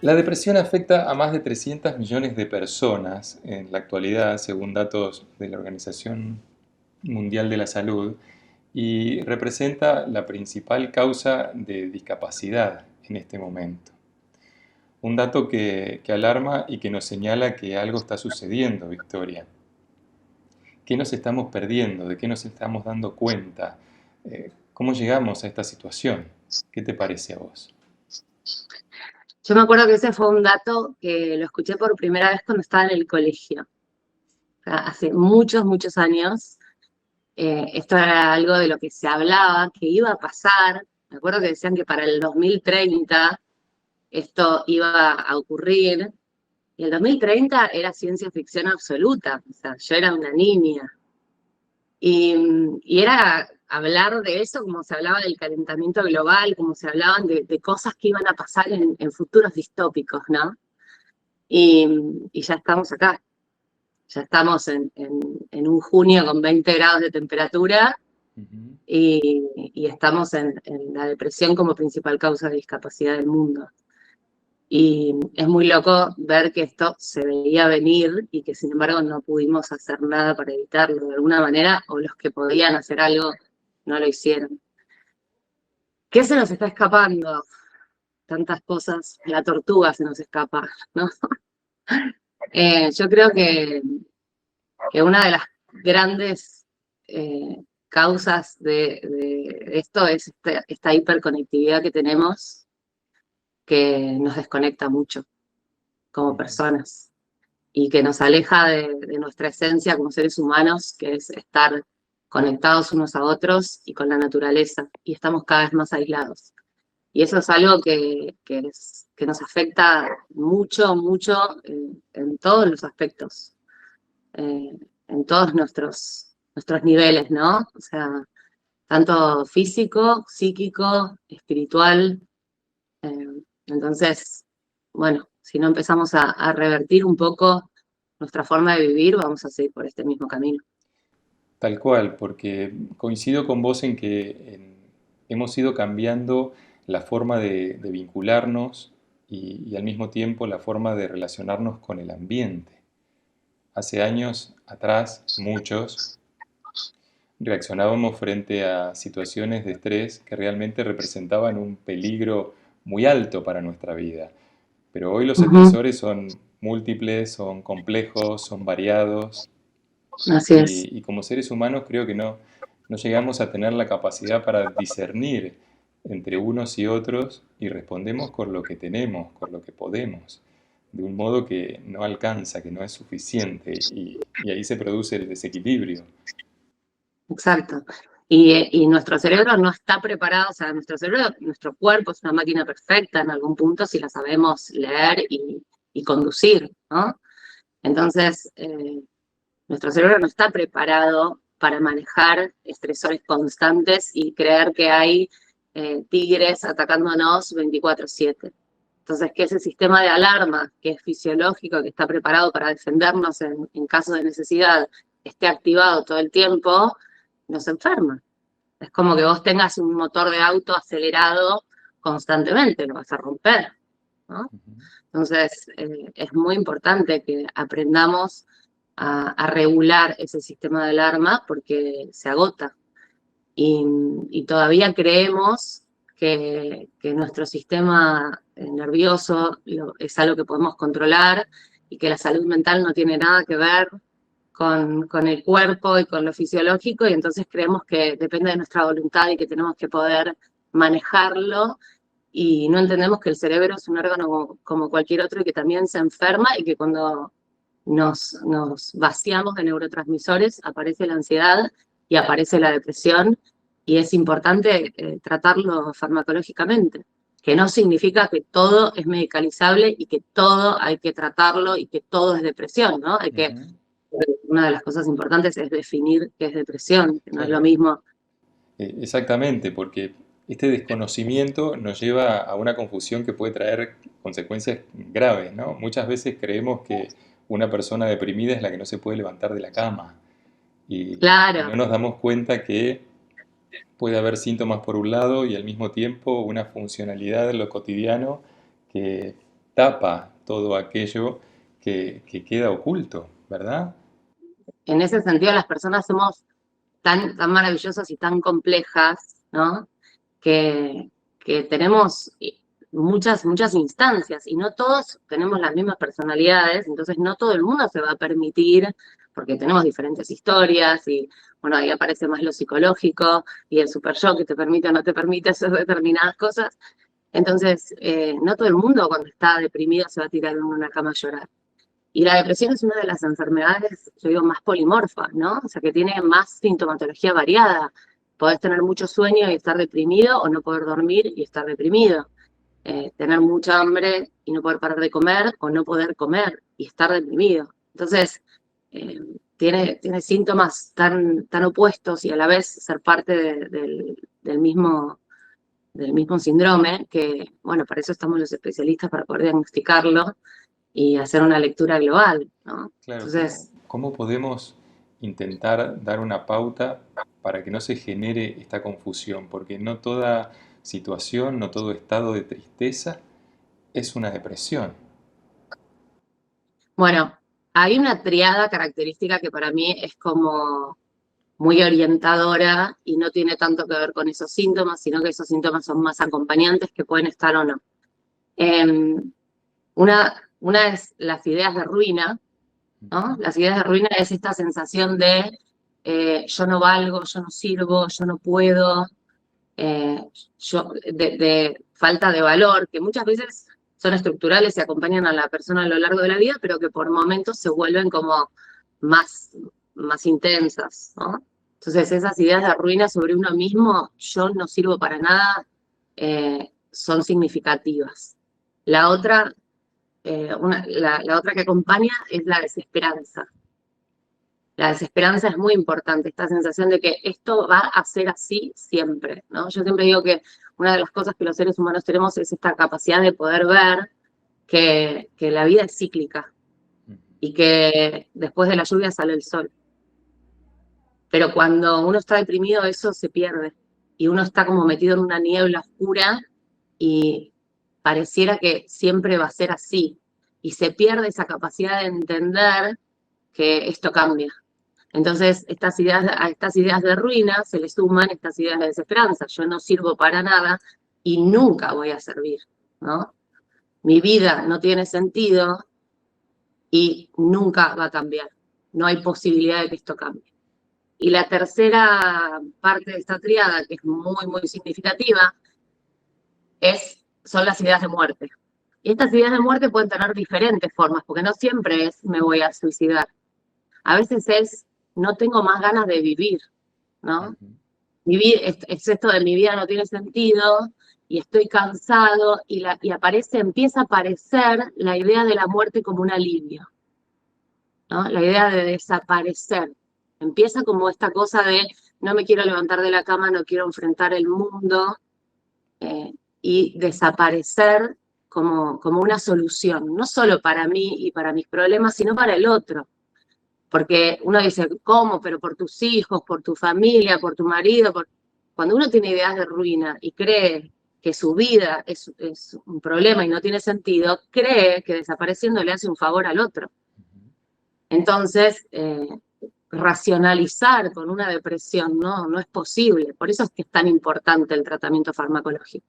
La depresión afecta a más de 300 millones de personas en la actualidad, según datos de la Organización Mundial de la Salud, y representa la principal causa de discapacidad en este momento. Un dato que alarma y que nos señala que algo está sucediendo, Victoria. ¿Qué nos estamos perdiendo? ¿De qué nos estamos dando cuenta? ¿Cómo llegamos a esta situación? ¿Qué te parece a vos? Yo me acuerdo que ese fue un dato que lo escuché por primera vez cuando estaba en el colegio. O sea, hace muchos, muchos años. Esto era algo de lo que se hablaba, que iba a pasar. Me acuerdo que decían que para el 2030 esto iba a ocurrir. Y el 2030 era ciencia ficción absoluta. O sea, yo era una niña. Y era hablar de eso como se hablaba del calentamiento global, como se hablaban de cosas que iban a pasar en futuros distópicos, ¿no? Y, y ya estamos acá, ya estamos en un junio con 20 grados de temperatura Ujú. y estamos en la depresión como principal causa de discapacidad del mundo. Y es muy loco ver que esto se veía venir y que sin embargo no pudimos hacer nada para evitarlo de alguna manera, o los que podían hacer algo no lo hicieron. ¿Qué se nos está escapando? Tantas cosas, la tortuga se nos escapa, ¿no? Yo creo que una de las grandes causas de esto es esta hiperconectividad que tenemos, que nos desconecta mucho como Ujú. personas y que nos aleja de nuestra esencia como seres humanos, que es estar conectados unos a otros y con la naturaleza, y estamos cada vez más aislados. Y eso es algo que nos afecta mucho, mucho en todos los aspectos, en todos nuestros niveles, ¿no? O sea, tanto físico, psíquico, espiritual. eh, entonces, bueno, si no empezamos a revertir un poco nuestra forma de vivir, vamos a seguir por este mismo camino. Tal cual, porque coincido con vos en que hemos ido cambiando la forma de vincularnos y al mismo tiempo la forma de relacionarnos con el ambiente. Hace años atrás, muchos, reaccionábamos frente a situaciones de estrés que realmente representaban un peligro muy alto para nuestra vida. Pero hoy los Ujú. estresores son múltiples, son complejos, son variados. Así es. Y como seres humanos creo que no llegamos a tener la capacidad para discernir entre unos y otros y respondemos con lo que tenemos, con lo que podemos, de un modo que no alcanza, que no es suficiente y ahí se produce el desequilibrio. Exacto. Y nuestro cerebro no está preparado, o sea, nuestro cerebro, nuestro cuerpo es una máquina perfecta en algún punto si la sabemos leer y conducir, ¿no? Entonces, nuestro cerebro no está preparado para manejar estresores constantes y creer que hay tigres atacándonos 24/7. Entonces, que ese sistema de alarma, que es fisiológico, que está preparado para defendernos en caso de necesidad, esté activado todo el tiempo, nos enferma. Es como que vos tengas un motor de auto acelerado constantemente, lo vas a romper, ¿no? Ujú. Entonces, es muy importante que aprendamos a regular ese sistema de alarma porque se agota. Y todavía creemos que nuestro sistema nervioso es algo que podemos controlar y que la salud mental no tiene nada que ver con el cuerpo y con lo fisiológico, y entonces creemos que depende de nuestra voluntad y que tenemos que poder manejarlo, y no entendemos que el cerebro es un órgano como cualquier otro y que también se enferma, y que cuando nos vaciamos de neurotransmisores aparece la ansiedad y aparece la depresión, y es importante tratarlo farmacológicamente, que no significa que todo es medicalizable y que todo hay que tratarlo y que todo es depresión, ¿no? Ujú. Una de las cosas importantes es definir qué es depresión, que no es lo Claro. mismo. Exactamente, porque este desconocimiento nos lleva a una confusión que puede traer consecuencias graves, ¿no? Muchas veces creemos que una persona deprimida es la que no se puede levantar de la cama y Claro, no nos damos cuenta que puede haber síntomas por un lado y al mismo tiempo una funcionalidad en lo cotidiano que tapa todo aquello que queda oculto, ¿verdad? En ese sentido, las personas somos tan maravillosas y tan complejas, ¿no? Que, que tenemos muchas instancias y no todos tenemos las mismas personalidades, entonces no todo el mundo se va a permitir, porque tenemos diferentes historias y, bueno, ahí aparece más lo psicológico y el super yo que te permite o no te permite hacer determinadas cosas. Entonces, no todo el mundo cuando está deprimido se va a tirar en una cama a llorar. Y la depresión es una de las enfermedades, yo digo, más polimorfas, ¿no? O sea, que tiene más sintomatología variada. Podés tener mucho sueño y estar deprimido, o no poder dormir y estar deprimido. Tener mucha hambre y no poder parar de comer, o no poder comer y estar deprimido. Entonces, tiene síntomas tan opuestos y a la vez ser parte del mismo síndrome, que, bueno, para eso estamos los especialistas, para poder diagnosticarlo y hacer una lectura global, ¿no? Claro, Entonces, ¿cómo podemos intentar dar una pauta para que no se genere esta confusión? Porque no toda situación, no todo estado de tristeza es una depresión. bueno, hay una triada característica que para mí es como muy orientadora y no tiene tanto que ver con esos síntomas, sino que esos síntomas son más acompañantes que pueden estar o no. Eh, una es las ideas de ruina, ¿no? Las ideas de ruina es esta sensación de yo no valgo, yo no sirvo, yo no puedo, eh, de falta de valor, que muchas veces son estructurales y acompañan a la persona a lo largo de la vida, pero que por momentos se vuelven como más, más intensas, ¿no? Entonces esas ideas de ruina sobre uno mismo, yo no sirvo para nada, son significativas. La otra, la otra que acompaña es la desesperanza. La desesperanza es muy importante, esta sensación de que esto va a ser así siempre, ¿no? Yo siempre digo que una de las cosas que los seres humanos tenemos es esta capacidad de poder ver que la vida es cíclica y que después de la lluvia sale el sol. Pero cuando uno está deprimido eso se pierde y uno está como metido en una niebla oscura y pareciera que siempre va a ser así y se pierde esa capacidad de entender que esto cambia. Entonces, a estas ideas de ruina se le suman estas ideas de desesperanza. Yo no sirvo para nada y nunca voy a servir, ¿no? Mi vida no tiene sentido y nunca va a cambiar. No hay posibilidad de que esto cambie. Y la tercera parte de esta triada, que es muy significativa, son las ideas de muerte. Y estas ideas de muerte pueden tener diferentes formas, porque no siempre es me voy a suicidar. A veces es no tengo más ganas de vivir, ¿no? Es esto de mi vida no tiene sentido y estoy cansado y empieza a aparecer la idea de la muerte como un alivio, ¿no? La idea de desaparecer. Empieza como esta cosa de no me quiero levantar de la cama, no quiero enfrentar el mundo eh, y desaparecer como una solución, no solo para mí y para mis problemas, sino para el otro. Porque uno dice, ¿cómo? Pero por tus hijos, por tu familia, por tu marido. Cuando uno tiene ideas de ruina y cree que su vida es un problema y no tiene sentido, cree que desapareciendo le hace un favor al otro. Entonces, racionalizar con una depresión no es posible. Por eso es que es tan importante el tratamiento farmacológico.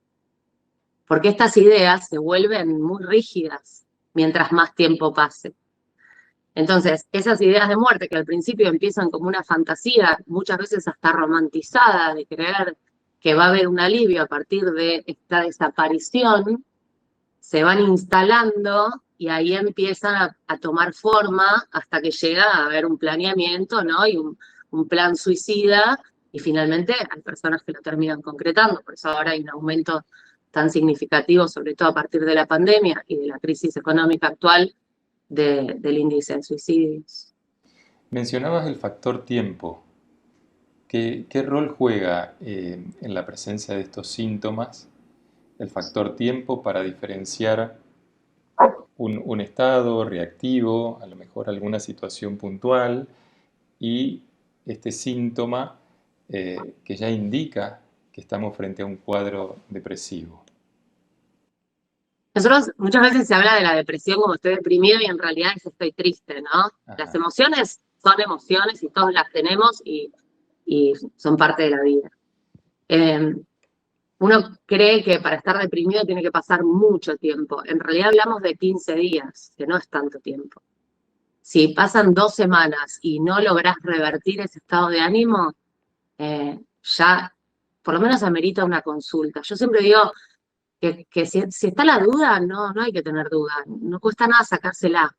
Porque estas ideas se vuelven muy rígidas mientras más tiempo pase. Entonces, esas ideas de muerte que al principio empiezan como una fantasía, muchas veces hasta romantizada, de creer que va a haber un alivio a partir de esta desaparición, se van instalando y ahí empiezan a tomar forma hasta que llega a haber un planeamiento, ¿no? Y un plan suicida, y finalmente hay personas que lo terminan concretando. Por eso ahora hay un aumento tan significativo, sobre todo a partir de la pandemia y de la crisis económica actual, del índice de suicidios. Mencionabas el factor tiempo. ¿Qué rol juega en la presencia de estos síntomas el factor tiempo para diferenciar un estado reactivo, a lo mejor alguna situación puntual, y este síntoma que ya indica que estamos frente a un cuadro depresivo? Nosotros muchas veces se habla de la depresión como estoy deprimido y en realidad es estoy triste, ¿no? Las Ajá. emociones son emociones y todos las tenemos y son parte de la vida. Eh, Uno cree que para estar deprimido tiene que pasar mucho tiempo. En realidad hablamos de 15 días, que no es tanto tiempo. Si pasan 2 semanas y no lográs revertir ese estado de ánimo, ya por lo menos amerita una consulta. Yo siempre digo que si está la duda, no hay que tener duda. No cuesta nada sacársela,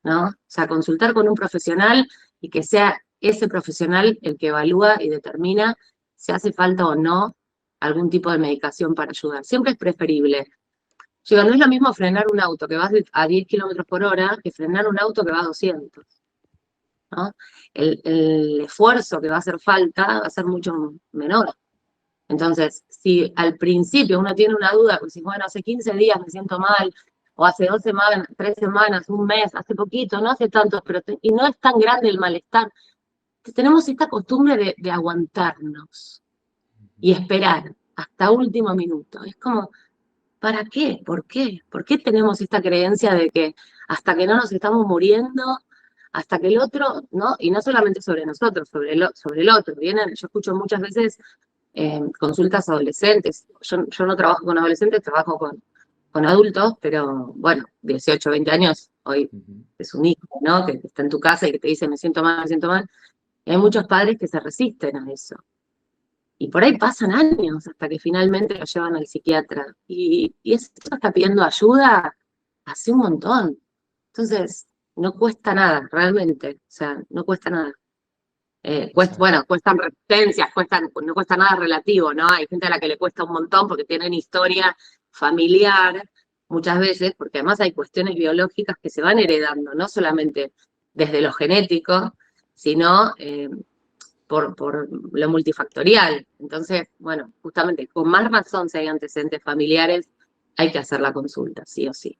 ¿no? O sea, consultar con un profesional y que sea ese profesional el que evalúa y determina si hace falta o no algún tipo de medicación para ayudar. Siempre es preferible. Yo digo, no es lo mismo frenar un auto que va a 10 kilómetros por hora que frenar un auto que va a 200, ¿no? El esfuerzo que va a hacer falta va a ser mucho menor. Entonces, si al principio uno tiene una duda, pues si bueno, hace 15 días me siento mal, o hace 2 semanas, 3 semanas, un mes, hace poquito, no hace tanto, pero y no es tan grande el malestar, tenemos esta costumbre de aguantarnos y esperar hasta último minuto. Es como, ¿para qué? ¿Por qué? ¿Por qué tenemos esta creencia de que hasta que no nos estamos muriendo, hasta que el otro, ¿no? Y no solamente sobre nosotros, sobre el otro. Vienen, yo escucho muchas veces consultas adolescentes. Yo no trabajo con adolescentes, trabajo con adultos, pero bueno, 18, 20 años, hoy Ujú. es un hijo, ¿no? Que está en tu casa y que te dice, me siento mal, me siento mal. Y hay muchos padres que se resisten a eso. Y por ahí pasan años hasta que finalmente lo llevan al psiquiatra. Y eso está pidiendo ayuda hace un montón. Entonces, no cuesta nada, realmente. O sea, no cuesta nada. Exacto. Bueno, cuestan resistencias, no cuesta nada relativo, ¿no? Hay gente a la que le cuesta un montón porque tienen historia familiar muchas veces, porque además hay cuestiones biológicas que se van heredando, no solamente desde lo genético, sino por lo multifactorial. Entonces, bueno, justamente con más razón si hay antecedentes familiares, hay que hacer la consulta, sí o sí.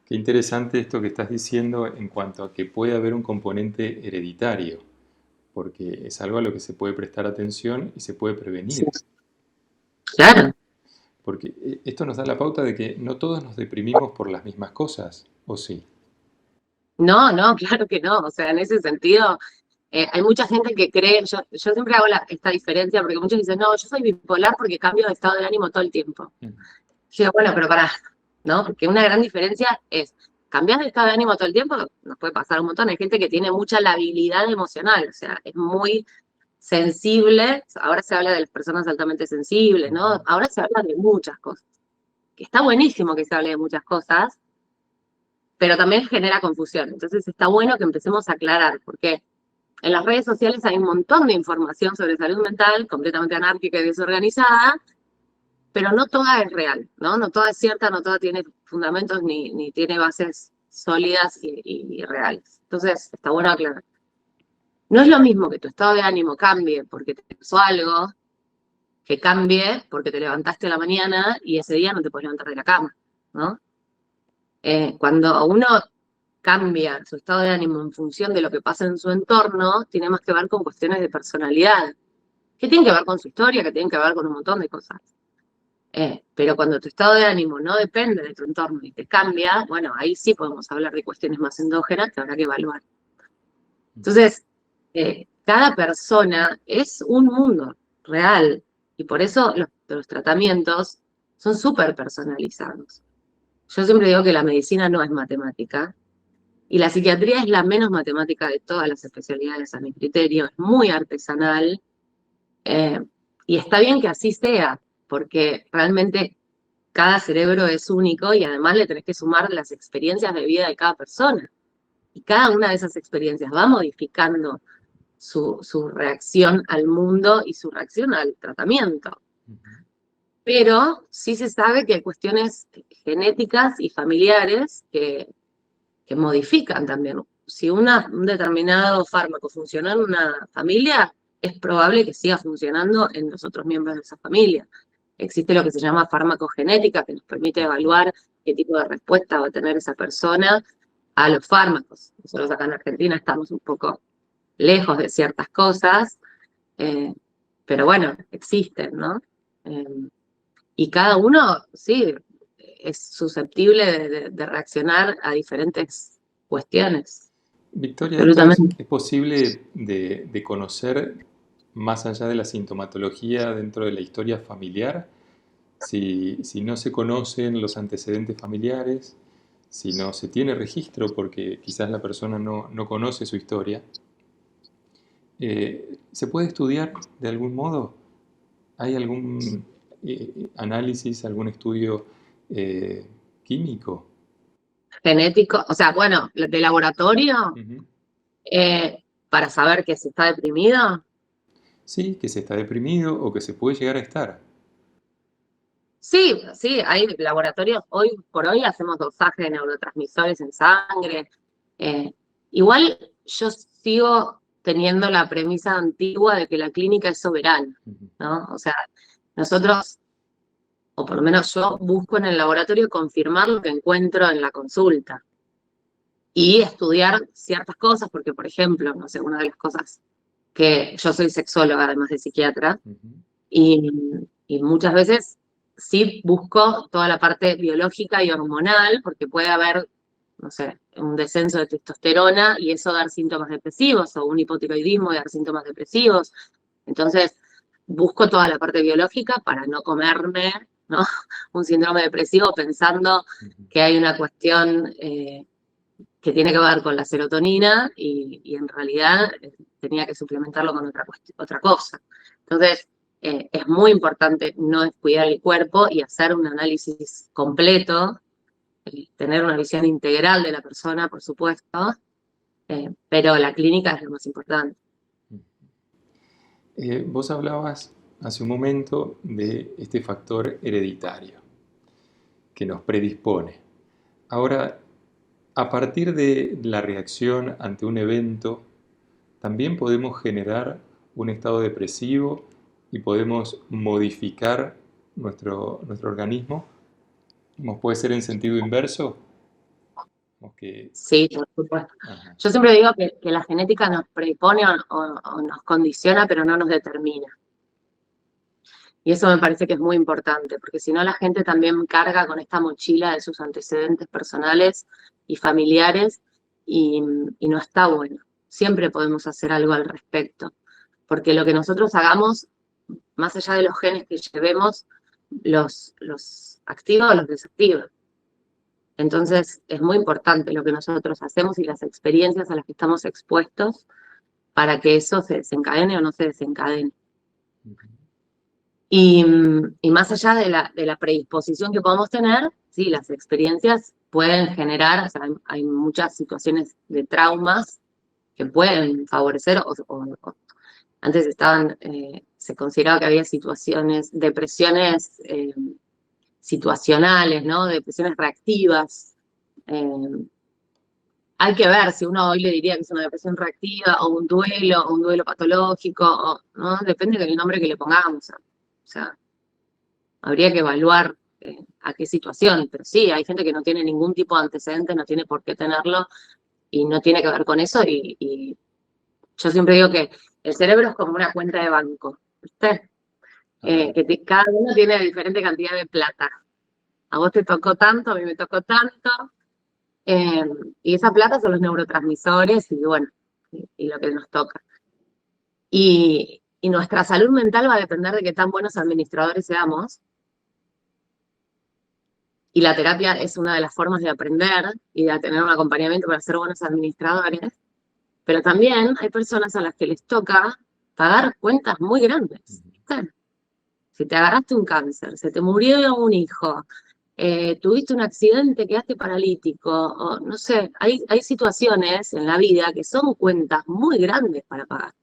Qué interesante esto que estás diciendo en cuanto a que puede haber un componente hereditario, porque es algo a lo que se puede prestar atención y se puede Sí. prevenir. Claro. Porque esto nos da la pauta de que no todos nos deprimimos por las mismas cosas, ¿o sí? No, claro que no. O sea, en ese sentido, hay mucha gente que cree, yo siempre hago esta diferencia porque muchos dicen, no, yo soy bipolar porque cambio de estado de ánimo todo el tiempo. Ujú. Yo digo, bueno, pero pará, ¿no? Porque una gran diferencia es, cambiar de estado de ánimo todo el tiempo, nos puede pasar un montón. Hay gente que tiene mucha labilidad emocional, o sea, es muy sensible. Ahora se habla de las personas altamente sensibles, ¿no? Ujú. Ahora se habla de muchas cosas. Que está buenísimo que se hable de muchas cosas, pero también genera confusión. Entonces está bueno que empecemos a aclarar, porque en las redes sociales hay un montón de información sobre salud mental, completamente anárquica y desorganizada, pero no toda es real, ¿no? No toda es cierta, no toda tiene fundamentos ni tiene bases sólidas y reales. Entonces, está bueno aclarar. No es lo mismo que tu estado de ánimo cambie porque te pasó algo, que cambie porque te levantaste a la mañana y ese día no te puedes levantar de la cama, ¿no? Cuando uno cambia su estado de ánimo en función de lo que pasa en su entorno, tiene más que ver con cuestiones de personalidad, que tienen que ver con su historia, que tienen que ver con un montón de cosas. Pero cuando tu estado de ánimo no depende de tu entorno y te cambia, bueno, ahí sí podemos hablar de cuestiones más endógenas que habrá que evaluar. Entonces, cada persona es un mundo real y por eso los tratamientos son súper personalizados. Yo siempre digo que la medicina no es matemática y la psiquiatría es la menos matemática de todas las especialidades a mi criterio, es muy artesanal. eh, y está bien que así sea, porque realmente cada cerebro es único y además le tenés que sumar las experiencias de vida de cada persona. Y cada una de esas experiencias va modificando su reacción al mundo y su reacción al tratamiento. Ujú. Pero sí se sabe que hay cuestiones genéticas y familiares que modifican también. Si un determinado fármaco funciona en una familia, es probable que siga funcionando en los otros miembros de esa familia. Existe lo que se llama farmacogenética, que nos permite Ujú. evaluar qué tipo de respuesta va a tener esa persona a los fármacos. Nosotros acá en Argentina estamos un poco lejos de ciertas cosas, eh, pero bueno, existen, ¿no? Eh, y cada uno, sí, es susceptible de reaccionar a diferentes cuestiones. Victoria, Absolutamente. es posible de conocer más allá de la sintomatología dentro de la historia familiar? Si no se conocen los antecedentes familiares, si no se tiene registro porque quizás la persona no conoce su historia, ¿se puede estudiar de algún modo? ¿Hay algún análisis, algún estudio eh, químico? Genético, o sea, bueno, de laboratorio, Ujú. para saber que si está deprimido. Sí, que se está deprimido o que se puede llegar a estar. Sí, sí, hay laboratorios, hoy por hoy hacemos dosaje de neurotransmisores en sangre. Eh, Igual yo sigo teniendo la premisa antigua de que la clínica es soberana, Ujú. ¿no? O sea, nosotros, o por lo menos yo, busco en el laboratorio confirmar lo que encuentro en la consulta y estudiar ciertas cosas, porque, por ejemplo, no sé, una de las cosas que yo soy sexóloga, además de psiquiatra, Ujú. y, y muchas veces sí busco toda la parte biológica y hormonal, porque puede haber, no sé, un descenso de testosterona y eso dar síntomas depresivos, o un hipotiroidismo y dar síntomas depresivos. Entonces, busco toda la parte biológica para no comerme, ¿no? Un síndrome depresivo pensando Ujú. que hay una cuestión que tiene que ver con la serotonina y en realidad tenía que suplementarlo con otra cosa. Entonces, es muy importante no descuidar el cuerpo y hacer un análisis completo, tener una visión integral de la persona, por supuesto, pero la clínica es lo más importante. Vos hablabas hace un momento de este factor hereditario que nos predispone. Ahora, a partir de la reacción ante un evento, también podemos generar un estado depresivo y podemos modificar nuestro organismo. ¿Nos puede ser en sentido inverso? Como que, Sí, por supuesto. ajá. Yo siempre digo que la genética nos predispone o nos condiciona, pero no nos determina. Y eso me parece que es muy importante, porque si no la gente también carga con esta mochila de sus antecedentes personales y familiares y, y no está bueno. Siempre podemos hacer algo al respecto, porque lo que nosotros hagamos, más allá de los genes que llevemos, los activa o los desactiva. Entonces es muy importante lo que nosotros hacemos y las experiencias a las que estamos expuestos para que eso se desencadene o no se desencadene. Ujú. Y, y más allá de la predisposición que podamos tener, sí, las experiencias pueden generar, o sea, hay muchas situaciones de traumas que pueden favorecer, antes estaban, se consideraba que había situaciones, depresiones situacionales, ¿no? Depresiones reactivas. Eh, Hay que ver si uno hoy le diría que es una depresión reactiva o un duelo patológico, ¿no? Depende del nombre que le pongamos. O sea, habría que evaluar a qué situación, pero sí, hay gente que no tiene ningún tipo de antecedente, no tiene por qué tenerlo y no tiene que ver con eso y yo siempre digo que el cerebro es como una cuenta de banco, ¿viste? Ajá. Cada uno tiene diferente cantidad de plata. A vos te tocó tanto, a mí me tocó tanto, eh, y esa plata son los neurotransmisores y bueno, y lo que nos toca. Y nuestra salud mental va a depender de qué tan buenos administradores seamos. Y la terapia es una de las formas de aprender y de tener un acompañamiento para ser buenos administradores, pero también hay personas a las que les toca pagar cuentas muy grandes. Ujú. ¿Viste? Si te agarraste un cáncer, se te murió un hijo, tuviste un accidente, quedaste paralítico, o no sé, hay situaciones en la vida que son cuentas muy grandes para pagar.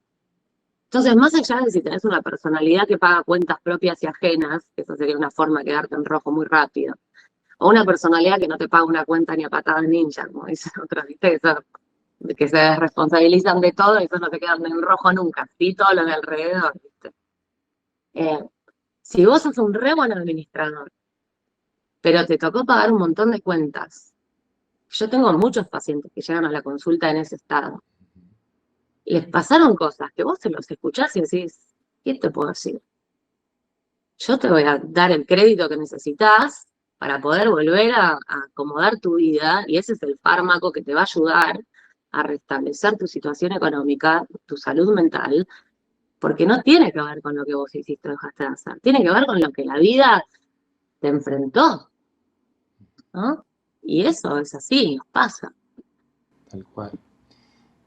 Entonces, más allá de si tenés una personalidad que paga cuentas propias y ajenas, que eso sería una forma de quedarte en rojo muy rápido, o una personalidad que no te paga una cuenta ni a patadas ninja, como dicen otros, ¿viste? Que se desresponsabilizan de todo y eso no te quedan en rojo nunca, sí, todo lo de alrededor, ¿viste? Eh, si vos sos un re buen administrador, pero te tocó pagar un montón de cuentas, yo tengo muchos pacientes que llegan a la consulta en ese estado, les pasaron cosas que vos se los escuchás y decís, ¿qué te puedo decir? Yo te voy a dar el crédito que necesitas, para poder volver a acomodar tu vida, y ese es el fármaco que te va a ayudar a restablecer tu situación económica, tu salud mental, porque no tiene que ver con lo que vos hiciste o dejaste de hacer, tiene que ver con lo que la vida te enfrentó, ¿no? Y eso es así, nos pasa. tal cual.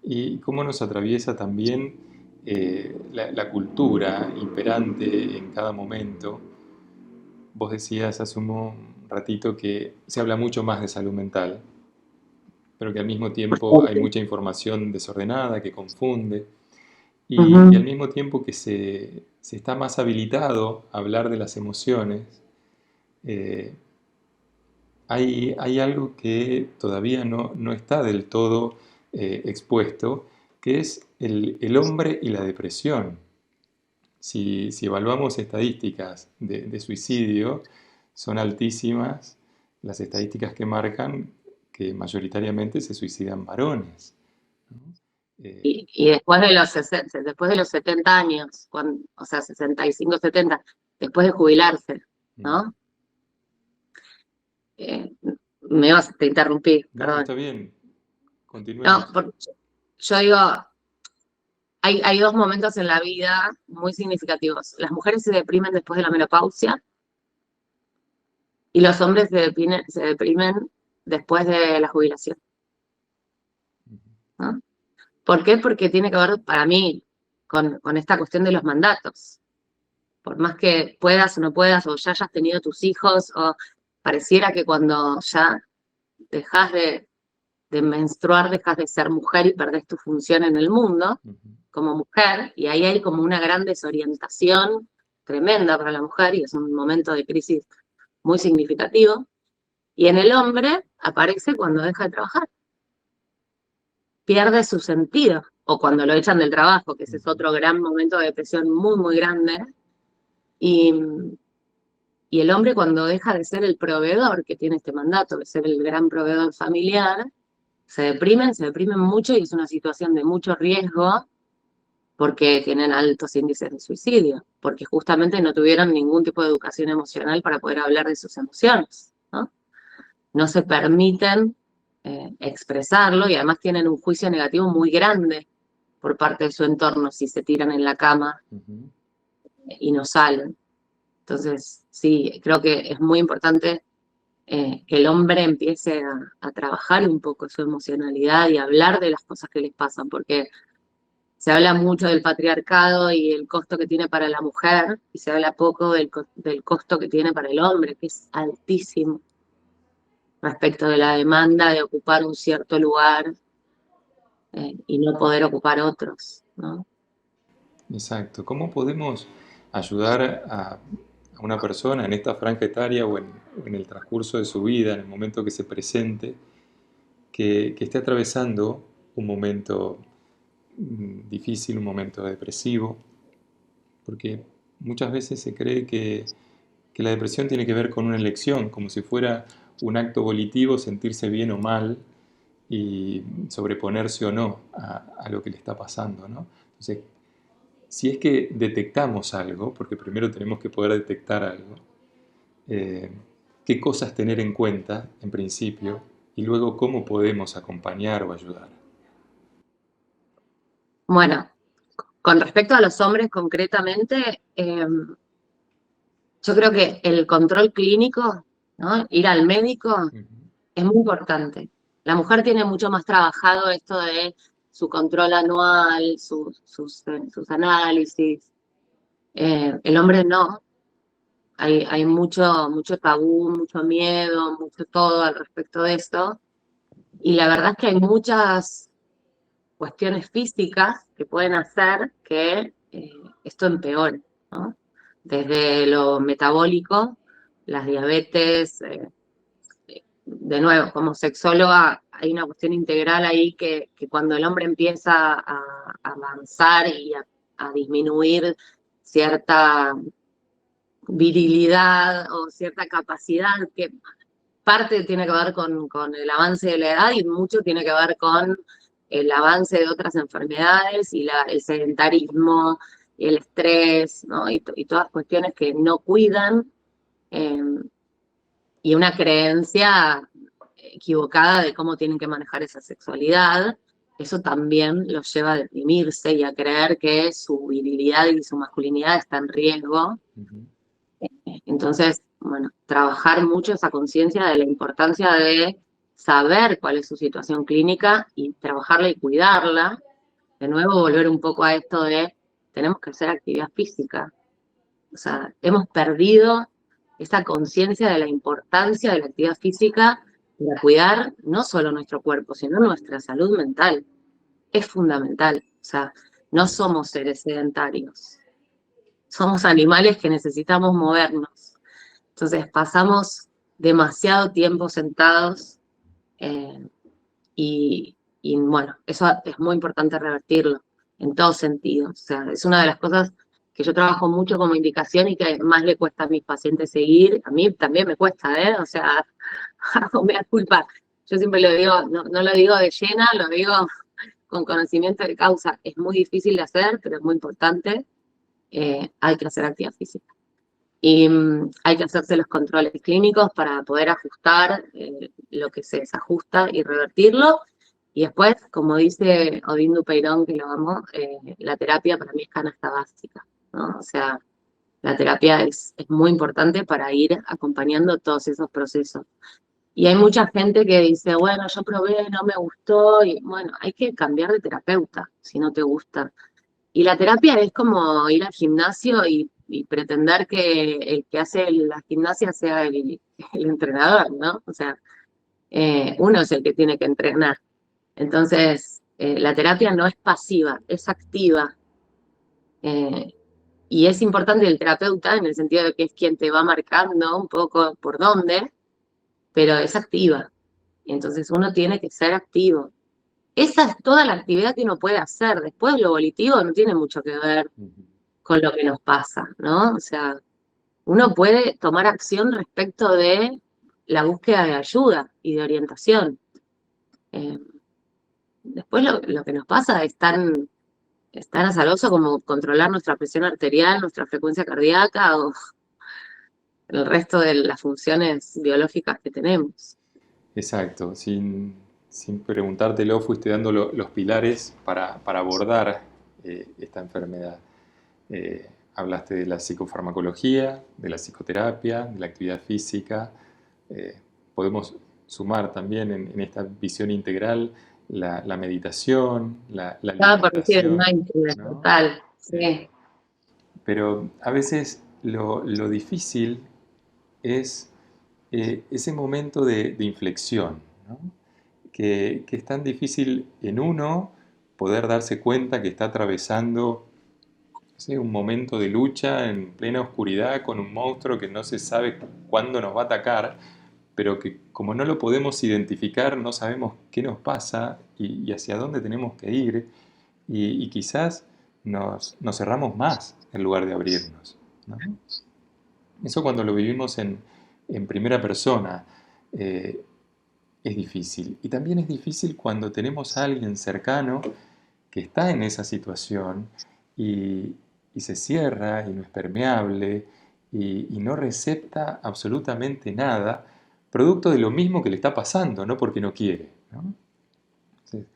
Y cómo nos atraviesa también la cultura imperante en cada momento. Vos decías hace un ratito que se habla mucho más de salud mental, pero que al mismo tiempo hay mucha información desordenada que confunde. Y al Ujú. mismo tiempo que se está más habilitado a hablar de las emociones, eh, hay algo que todavía no está del todo expuesto, que es el hombre y la depresión. Si evaluamos estadísticas de suicidio, son altísimas las estadísticas que marcan que mayoritariamente se suicidan varones, ¿no? Y después de después de los 70 años, o sea, 65, 70, después de jubilarse, Mm. ¿no? Eh, te interrumpí, No, perdón. está bien, No, continuemos. yo digo, hay dos momentos en la vida muy significativos. Las mujeres se deprimen después de la menopausia y los hombres se deprimen después de la jubilación, ¿no? ¿Por qué? Porque tiene que ver, para mí, con esta cuestión de los mandatos. Por más que puedas o no puedas, o ya hayas tenido tus hijos, o pareciera que cuando ya dejas de menstruar, dejas de ser mujer y perdés tu función en el mundo Ujú. como mujer, y ahí hay como una gran desorientación tremenda para la mujer, y es un momento de crisis muy significativo. Y en el hombre aparece cuando deja de trabajar, pierde su sentido, o cuando lo echan del trabajo, que ese es Ujú. otro gran momento de depresión muy, muy grande. Y, y el hombre cuando deja de ser el proveedor que tiene este mandato, de ser el gran proveedor familiar, se deprimen mucho y es una situación de mucho riesgo porque tienen altos índices de suicidio, porque justamente no tuvieron ningún tipo de educación emocional para poder hablar de sus emociones, ¿no? No se permiten expresarlo y además tienen un juicio negativo muy grande por parte de su entorno si se tiran en la cama Ujú. y no salen. Entonces, sí, creo que es muy importante que el hombre empiece a trabajar un poco su emocionalidad y hablar de las cosas que les pasan, porque se habla mucho del patriarcado y el costo que tiene para la mujer, y se habla poco del costo que tiene para el hombre, que es altísimo respecto de la demanda de ocupar un cierto lugar y no poder ocupar otros, ¿no? Exacto. ¿Cómo podemos ayudar a una persona en esta franja etaria o en el transcurso de su vida, en el momento que se presente, que esté atravesando un momento difícil, un momento depresivo? Porque muchas veces se cree que la depresión tiene que ver con una elección, como si fuera un acto volitivo sentirse bien o mal y sobreponerse o no a lo que le está pasando, ¿no? Entonces, si es que detectamos algo, porque primero tenemos que poder detectar algo, eh, qué cosas tener en cuenta en principio y luego cómo podemos acompañar o ayudar. Bueno, con respecto a los hombres concretamente, yo creo que el control clínico, ¿no? Ir al médico Ujú. es muy importante. La mujer tiene mucho más trabajado esto de su control anual, sus análisis. El hombre no. Hay mucho tabú, mucho miedo, mucho todo al respecto de esto. Y la verdad es que hay muchas cuestiones físicas que pueden hacer que esto empeore, ¿no? Desde lo metabólico, las diabetes, de nuevo, como sexóloga, hay una cuestión integral ahí que cuando el hombre empieza a avanzar y a disminuir cierta virilidad o cierta capacidad, que parte tiene que ver con el avance de la edad y mucho tiene que ver con el avance de otras enfermedades y el sedentarismo y el estrés, ¿no? Y todas cuestiones que no cuidan. eh, y una creencia equivocada de cómo tienen que manejar esa sexualidad, eso también los lleva a deprimirse y a creer que su virilidad y su masculinidad está en riesgo. Ujú. Entonces, bueno, trabajar mucho esa conciencia de la importancia de saber cuál es su situación clínica y trabajarla y cuidarla. De nuevo, volver un poco a esto de tenemos que hacer actividad física. O sea, hemos perdido esa conciencia de la importancia de la actividad física para cuidar no solo nuestro cuerpo, sino nuestra salud mental. Es fundamental. O sea, no somos seres sedentarios. Somos animales que necesitamos movernos. Entonces pasamos demasiado tiempo sentados eh, y bueno, eso es muy importante revertirlo en todo sentido. O sea, es una de las cosas que yo trabajo mucho como indicación y que más le cuesta a mis pacientes seguir. A mí también me cuesta, ¿eh? O sea, me da culpa. Yo siempre lo digo, no lo digo de llena, lo digo con conocimiento de causa. Es muy difícil de hacer, pero es muy importante. Hay que hacer actividad física. Y hay que hacerse los controles clínicos para poder ajustar lo que se desajusta y revertirlo. Y después, como dice Odín Dupeirón, que lo amo, la terapia para mí es canasta básica, ¿no? O sea, la terapia es muy importante para ir acompañando todos esos procesos. Y hay mucha gente que dice, bueno, yo probé, no me gustó, y bueno, hay que cambiar de terapeuta si no te gusta. Y la terapia es como ir al gimnasio y pretender que el que hace la gimnasia sea el entrenador, ¿no? O sea, uno es el que tiene que entrenar. Entonces, la terapia no es pasiva, es activa. eh, y es importante el terapeuta en el sentido de que es quien te va marcando un poco por dónde, pero es activa. Y entonces uno tiene que ser activo. Esa es toda la actividad que uno puede hacer. Después lo volitivo no tiene mucho que ver Ujú. con lo que nos pasa, ¿no? O sea, uno puede tomar acción respecto de la búsqueda de ayuda y de orientación. Eh, Después lo que nos pasa es tan azaroso como controlar nuestra presión arterial, nuestra frecuencia cardíaca o el resto de las funciones biológicas que tenemos. Exacto, sin preguntártelo, fuiste dando los pilares para abordar esta enfermedad. Hablaste de la psicofarmacología, de la psicoterapia, de la actividad física. Eh, Podemos sumar también en esta visión integral la meditación, la Estaba por decir el alimentación, mindfulness ¿no? total, Eh, sí. pero a veces lo difícil es ese momento de inflexión, ¿no? Que es tan difícil en uno poder darse cuenta que está atravesando, no sé, un momento de lucha en plena oscuridad con un monstruo que no se sabe cuándo nos va a atacar, pero que como no lo podemos identificar, no sabemos qué nos pasa y hacia dónde tenemos que ir, y quizás nos cerramos más en lugar de abrirnos, ¿no? Eso cuando lo vivimos en primera persona eh, es difícil. Y también es difícil cuando tenemos a alguien cercano que está en esa situación y, y se cierra y no es permeable y no recepta absolutamente nada, producto de lo mismo que le está pasando, no porque no quiere, ¿no? Entonces,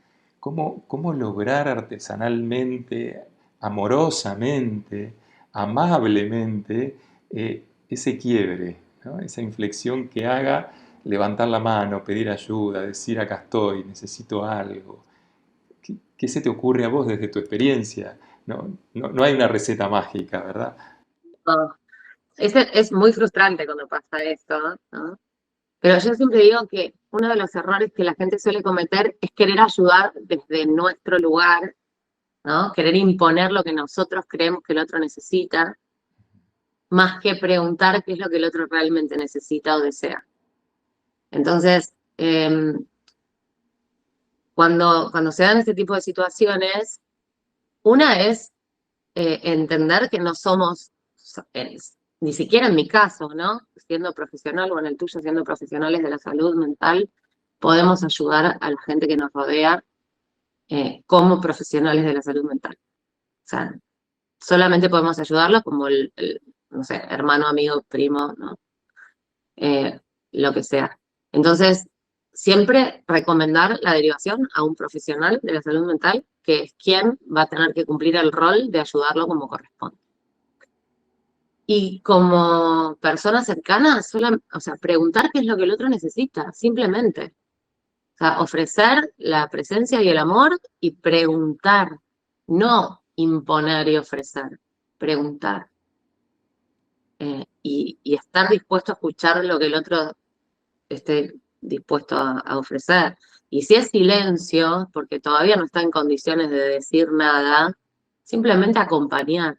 ¿cómo lograr artesanalmente, amorosamente, amablemente, ese quiebre, ¿no? Esa inflexión que haga levantar la mano, pedir ayuda, decir acá estoy, necesito algo? ¿Qué se te ocurre a vos desde tu experiencia? No hay una receta mágica, ¿verdad? No, es muy frustrante cuando pasa esto, ¿no? Pero yo siempre digo que uno de los errores que la gente suele cometer es querer ayudar desde nuestro lugar, ¿no? Querer imponer lo que nosotros creemos que el otro necesita, más que preguntar qué es lo que el otro realmente necesita o desea. Entonces, cuando se dan este tipo de situaciones, una es entender que no somos, eh, ni siquiera en mi caso, ¿no? Siendo profesional o en el tuyo, siendo profesionales de la salud mental, podemos ayudar a la gente que nos rodea como profesionales de la salud mental. O sea, solamente podemos ayudarlos como no sé, hermano, amigo, primo, ¿no? lo que sea. Entonces, siempre recomendar la derivación a un profesional de la salud mental, que es quien va a tener que cumplir el rol de ayudarlo como corresponde. Y como persona cercana, o sea, preguntar qué es lo que el otro necesita, simplemente. O sea, ofrecer la presencia y el amor y preguntar, no imponer y ofrecer, preguntar. Y estar dispuesto a escuchar lo que el otro esté dispuesto a ofrecer. Y si es silencio, porque todavía no está en condiciones de decir nada, simplemente acompañar,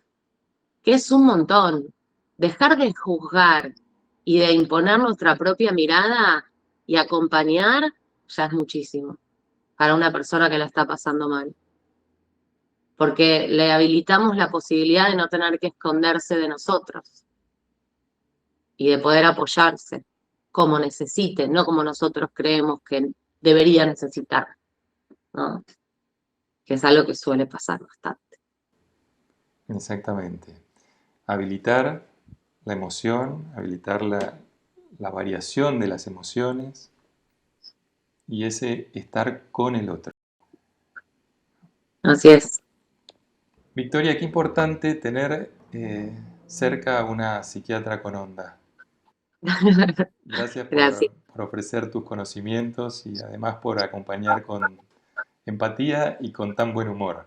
que es un montón. Dejar de juzgar y de imponer nuestra propia mirada y acompañar ya es muchísimo para una persona que la está pasando mal. Porque le habilitamos la posibilidad de no tener que esconderse de nosotros y de poder apoyarse como necesite, no como nosotros creemos que debería necesitar, ¿no? Que es algo que suele pasar bastante. Exactamente. Habilitar la emoción, habilitar la variación de las emociones y ese estar con el otro. Así es. Victoria, qué importante tener cerca a una psiquiatra con onda. Gracias Gracias. por ofrecer tus conocimientos y además por acompañar con empatía y con tan buen humor.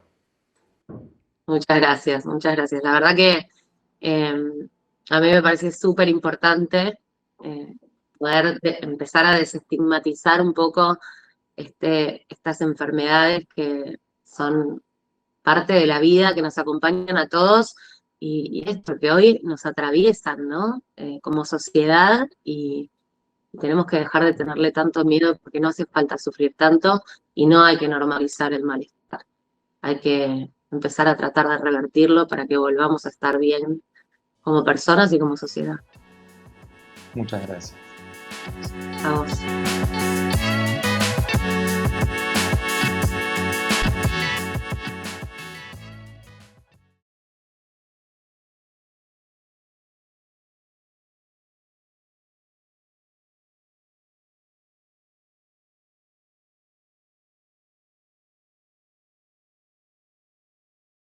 Muchas gracias, muchas gracias. La verdad que a mí me parece súper importante poder empezar a desestigmatizar un poco estas enfermedades que son parte de la vida, que nos acompañan a todos y esto que hoy nos atraviesan, ¿no? Como sociedad y tenemos que dejar de tenerle tanto miedo porque no hace falta sufrir tanto y no hay que normalizar el malestar. Hay que empezar a tratar de revertirlo para que volvamos a estar bien como personas y como sociedad. Muchas gracias. A vos.